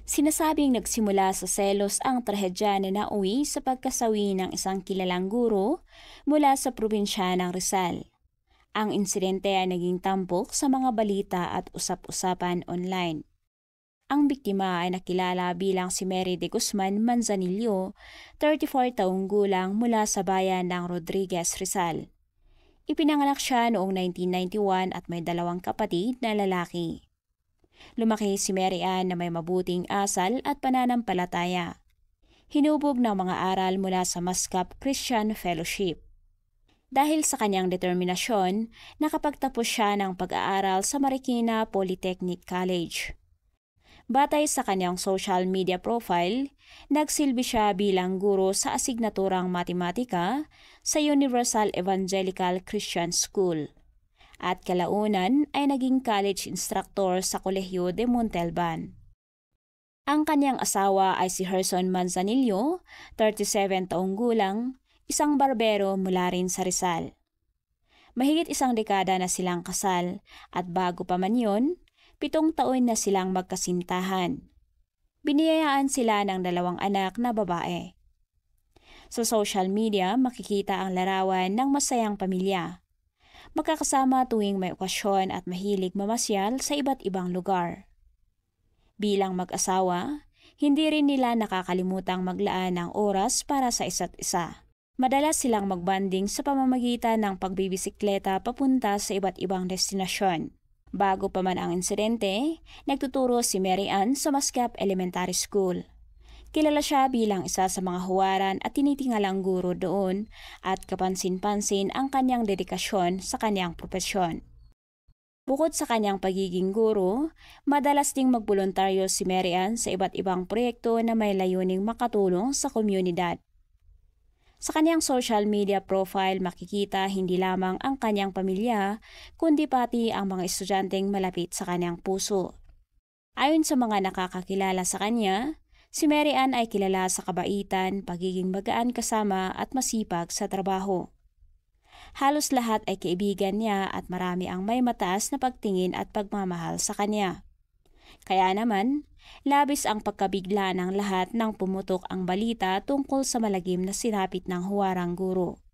Sinasabing nagsimula sa selos ang trahedya na nauwi sa pagkasawi ng isang kilalang guro mula sa probinsya ng Rizal. Ang insidente ay naging tampok sa mga balita at usap-usapan online. Ang biktima ay nakilala bilang si Mary de Guzman Manzanillo, 34 taong gulang mula sa bayan ng Rodriguez, Rizal. Ipinanganak siya noong 1991 at may dalawang kapatid na lalaki. Lumaki si Mary Ann na may mabuting asal at pananampalataya. Hinubog ng mga aral mula sa Mascap Christian Fellowship. Dahil sa kanyang determinasyon, nakapagtapos siya ng pag-aaral sa Marikina Polytechnic College. Batay sa kanyang social media profile, nagsilbi siya bilang guro sa asignaturang matematika sa Universal Evangelical Christian School. At kalaunan ay naging college instructor sa Kolehiyo de Montalban. Ang kanyang asawa ay si Herson Manzanillo, 37 taong gulang, isang barbero mula rin sa Rizal. Mahigit isang dekada na silang kasal at bago pa man yun, 7 taon na silang magkasintahan. Biniyayaan sila ng 2 anak na babae. Sa social media makikita ang larawan ng masayang pamilya. Magkakasama tuwing may okasyon at mahilig mamasyal sa iba't ibang lugar. Bilang mag-asawa, hindi rin nila nakakalimutang maglaan ng oras para sa isa't isa. Madalas silang magbanding sa pamamagitan ng pagbibisikleta papunta sa iba't ibang destinasyon. Bago pa man ang insidente, nagtuturo si Mary Ann sa Mascap Elementary School. Kilala siya bilang isa sa mga huwaran at tinitingalang guro doon at kapansin-pansin ang kanyang dedikasyon sa kanyang propesyon. Bukod sa kanyang pagiging guro, madalas ding magboluntaryo si Mary Ann sa iba't ibang proyekto na may layuning makatulong sa komunidad. Sa kanyang social media profile makikita hindi lamang ang kanyang pamilya, kundi pati ang mga estudyanteng malapit sa kanyang puso. Ayon sa mga nakakakilala sa kanya, si Mary Ann ay kilala sa kabaitan, pagiging magaan kasama at masipag sa trabaho. Halos lahat ay kaibigan niya at marami ang may mataas na pagtingin at pagmamahal sa kanya. Kaya naman, labis ang pagkabigla ng lahat nang pumutok ang balita tungkol sa malagim na sinapit ng huwarang guro.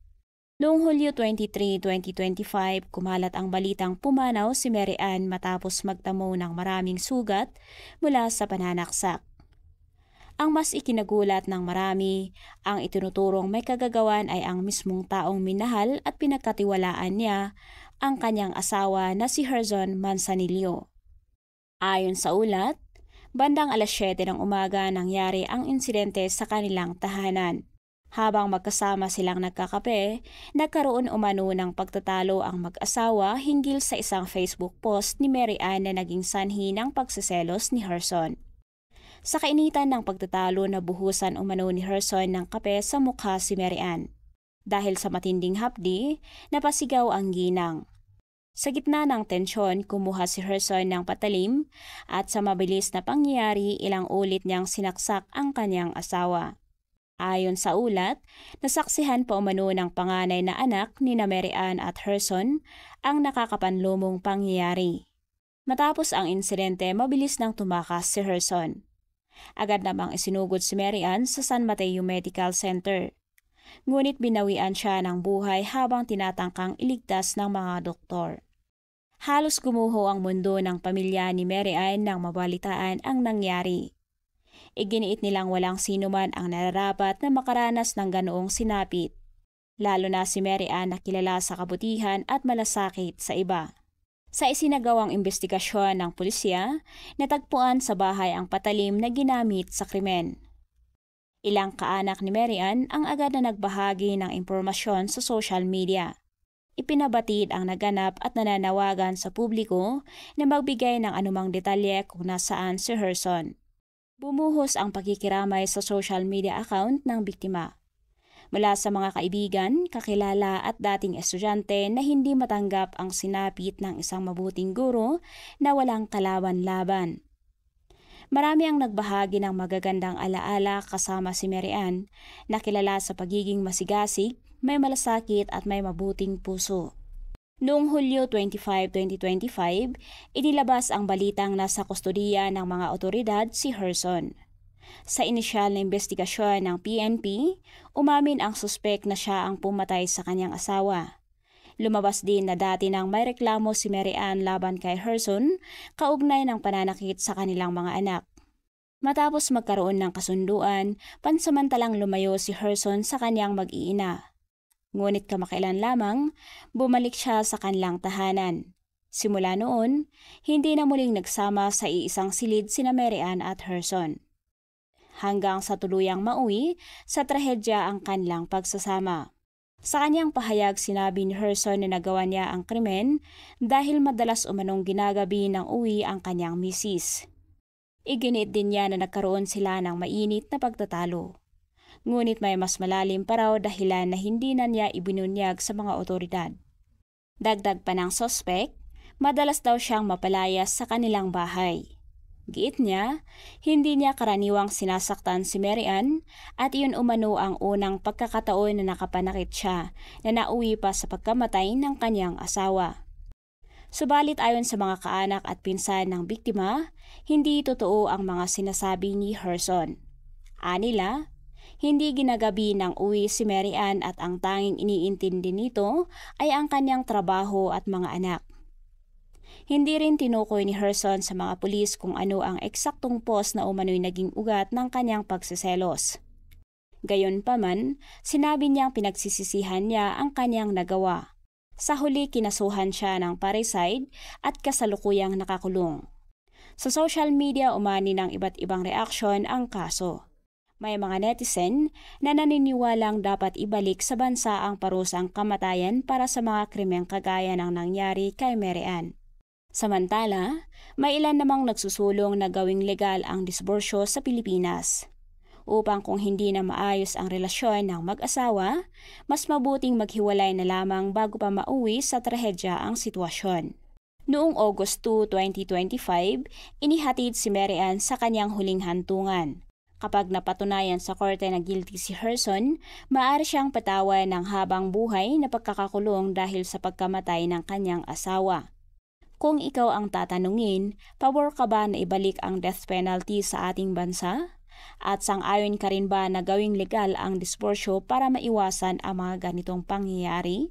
Noong Hulyo 23, 2025, kumalat ang balitang pumanaw si Mary Ann matapos magtamo ng maraming sugat mula sa pananaksak. Ang mas ikinagulat ng marami, ang itinuturong may kagagawan ay ang mismong taong minahal at pinagkatiwalaan niya, ang kanyang asawa na si Herson Manzanillo. Ayon sa ulat, bandang 7:00 ng umaga nangyari ang insidente sa kanilang tahanan. Habang magkasama silang nagkakape, nagkaroon umano ng pagtatalo ang mag-asawa hinggil sa isang Facebook post ni Mary Ann na naging sanhi ng pagseselos ni Herson. Sa kainitan ng pagtatalo nabuhusan umano ni Herson ng kape sa mukha si Mary Ann. Dahil sa matinding hapdi, napasigaw ang ginang. Sa gitna ng tensyon, kumuha si Herson ng patalim at sa mabilis na pangyayari ilang ulit niyang sinaksak ang kanyang asawa. Ayon sa ulat, nasaksihan pa umano ng panganay na anak ni Mary Ann at Herson ang nakakapanlumong pangyayari. Matapos ang insidente, mabilis nang tumakas si Herson. Agad namang isinugod si Mary Ann sa San Mateo Medical Center. Ngunit binawian siya ng buhay habang tinatangkang iligtas ng mga doktor. Halos gumuho ang mundo ng pamilya ni Mary Ann nang mabalitaan ang nangyari. Iginiit nilang walang sino man ang nararapat na makaranas ng ganoong sinapit, lalo na si Mary Ann na kilala sa kabutihan at malasakit sa iba. Sa isinagawang investigasyon ng pulisya, natagpuan sa bahay ang patalim na ginamit sa krimen. Ilang kaanak ni Mary Ann ang agad na nagbahagi ng impormasyon sa social media. Ipinabatid ang naganap at nananawagan sa publiko na magbigay ng anumang detalye kung nasaan si Herson. Bumuhos ang pagkikiramay sa social media account ng biktima. Mula sa mga kaibigan, kakilala at dating estudyante na hindi matanggap ang sinapit ng isang mabuting guro na walang kalaban-laban. Marami ang nagbahagi ng magagandang alaala kasama si Mary Ann na kilala sa pagiging masigasig, may malasakit at may mabuting puso. Noong Hulyo 25, 2025, inilabas ang balitang nasa kustodiya ng mga otoridad si Herson. Sa inisyal na investigasyon ng PNP, umamin ang suspek na siya ang pumatay sa kanyang asawa. Lumabas din na dati nang may reklamo si Mary Ann laban kay Herson kaugnay ng pananakit sa kanilang mga anak. Matapos magkaroon ng kasunduan, pansamantalang lumayo si Herson sa kanyang mag-iina. Ngunit kamakailan lamang, bumalik siya sa kanilang tahanan. Simula noon, hindi na muling nagsama sa iisang silid sina Mary Ann at Herson. Hanggang sa tuluyang mauwi sa trahedya ang kanilang pagsasama. Sa kanyang pahayag, sinabi ni Herson na nagawa niya ang krimen dahil madalas umanong ginagabi ng uwi ang kanyang misis. Iginit din niya na nagkaroon sila ng mainit na pagtatalo. Ngunit may mas malalim pa raw dahilan na hindi na niya ibinunyag sa mga otoridad. Dagdag pa ng sospek, madalas daw siyang mapalayas sa kanilang bahay. Giit niya, hindi niya karaniwang sinasaktan si Mary Ann at iyon umano ang unang pagkakataon na nakapanakit siya na nauwi pa sa pagkamatay ng kanyang asawa. Subalit ayon sa mga kaanak at pinsan ng biktima, hindi totoo ang mga sinasabi ni Herson. Anila, hindi ginagabi ng uwi si Mary Ann at ang tanging iniintindi nito ay ang kanyang trabaho at mga anak. Hindi rin tinukoy ni Herson sa mga pulis kung ano ang eksaktong pos na umano'y naging ugat ng kanyang pagsiselos. Gayunpaman, sinabi niyang pinagsisisihan niya ang kanyang nagawa. Sa huli, kinasuhan siya ng parricide at kasalukuyang nakakulong. Sa social media, umani ng iba't ibang reaksyon ang kaso. May mga netizen na naniniwalang dapat ibalik sa bansa ang parusang kamatayan para sa mga krimeng kagaya ng nangyari kay Mary Ann. Samantala, may ilan namang nagsusulong na gawing legal ang disborsyo sa Pilipinas. Upang kung hindi na maayos ang relasyon ng mag-asawa, mas mabuting maghiwalay na lamang bago pa mauwi sa trahedya ang sitwasyon. Noong August 2, 2025, inihatid si Mary Ann sa kanyang huling hantungan. Kapag napatunayan sa korte na guilty si Herson, maaari siyang patawan ng habang buhay na pagkakakulong dahil sa pagkamatay ng kanyang asawa. Kung ikaw ang tatanungin, pabor ka ba na ibalik ang death penalty sa ating bansa? At sang-ayon ka rin ba na gawing legal ang disborsyo para maiwasan ang mga ganitong pangyayari?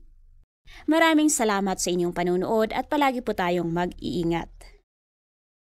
Maraming salamat sa inyong panunood at palagi po tayong mag-iingat.